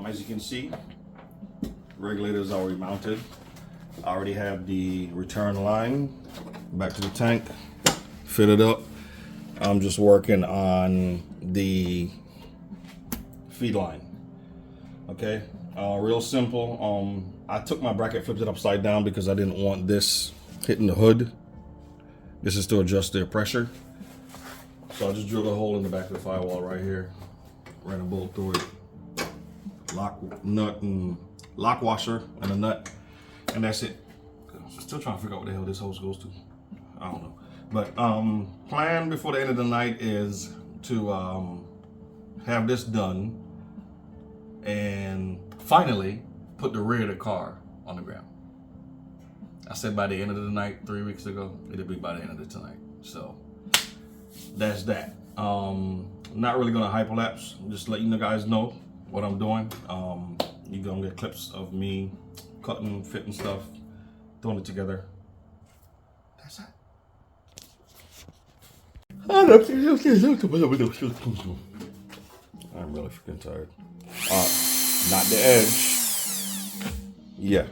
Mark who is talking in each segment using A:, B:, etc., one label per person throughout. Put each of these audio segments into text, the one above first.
A: As you can see, regulator is already mounted. I already have the return line back to the tank fitted up. I'm just working on the feed line. Okay, real simple. I took my bracket, flipped it upside down because I didn't want this hitting the hood. This is to adjust the pressure. So I just drilled a hole in the back of the firewall right here, ran a bolt through it, lock nut and lock washer and a nut, and that's it. I'm still trying to figure out what the hell this hose goes to. I don't know. But plan before the end of the night is to have this done and finally put the rear of the car on the ground. I said by the end of the night 3 weeks ago, it'll be by the end of the tonight. So that's that. Not really gonna hyperlapse, just let you guys know what I'm doing. You're gonna get clips of me cutting, fitting stuff, throwing it together. That's it. I'm really freaking tired. Not the edge. Yeah.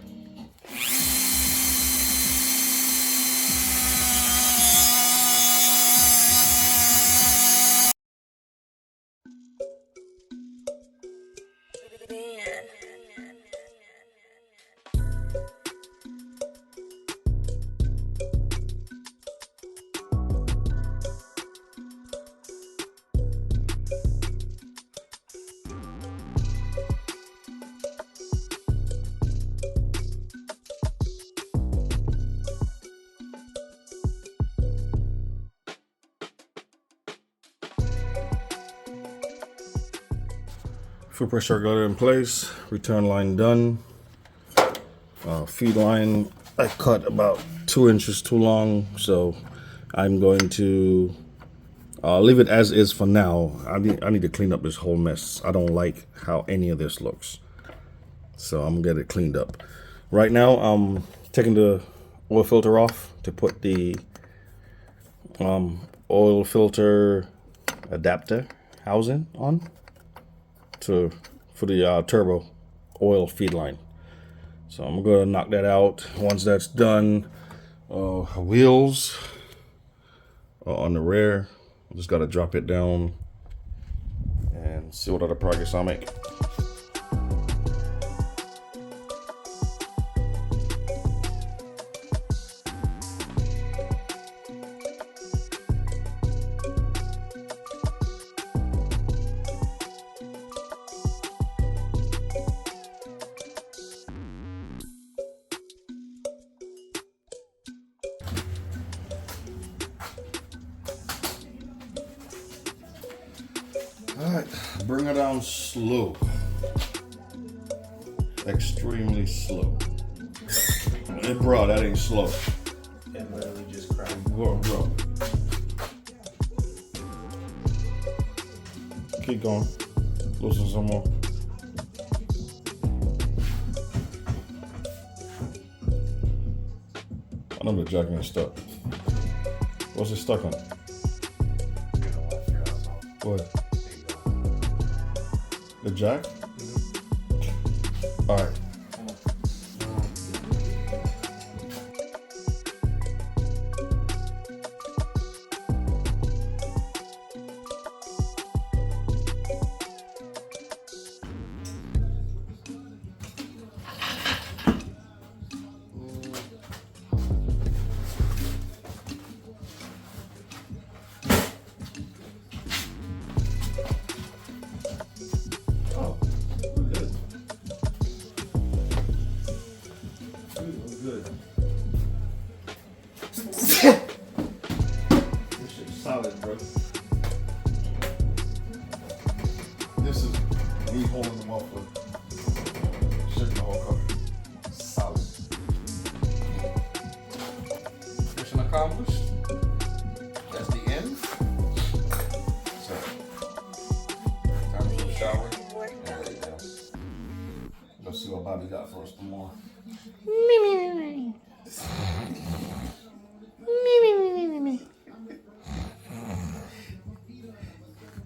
A: Full pressure regulator in place, return line done. Feed line I cut about 2 inches too long, so I'm going to leave it as is for now. I need to clean up this whole mess. I don't like how any of this looks, so I'm gonna get it cleaned up. Right now I'm taking the oil filter off to put the oil filter adapter housing on for the turbo oil feed line. So I'm gonna knock that out. Once that's done, wheels on the rear. I just gotta drop it down and see what other progress I'll make. All right, bring her down slow. Extremely slow. Hey, bro, that ain't slow.
B: It literally just cracked.
A: Bro. Keep going. Loosen some more. I know the jack ain't stuck. What's it stuck on?
B: You're gonna laugh your ass off.
A: What? The jack? All right. Solid, bro. This is me holding them off with shaking the whole car. Solid. Mission accomplished. That's the end. So, time for a shower. There you go. Let's see what Bobby got for us tomorrow.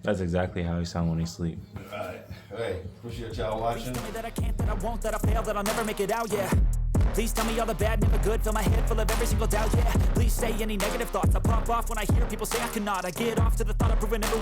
B: That's exactly how he sounds when he sleeps.
A: All right. Hey. Appreciate y'all watching.
C: Tell me that I can't, that I won't, that I fail, that I'll never make it out, yeah. Please tell me all the bad, never good. Fill my head full of every single doubt, yeah. Please say any negative thoughts. I pop off when I hear people say I cannot. I get off to the thought of proving everyone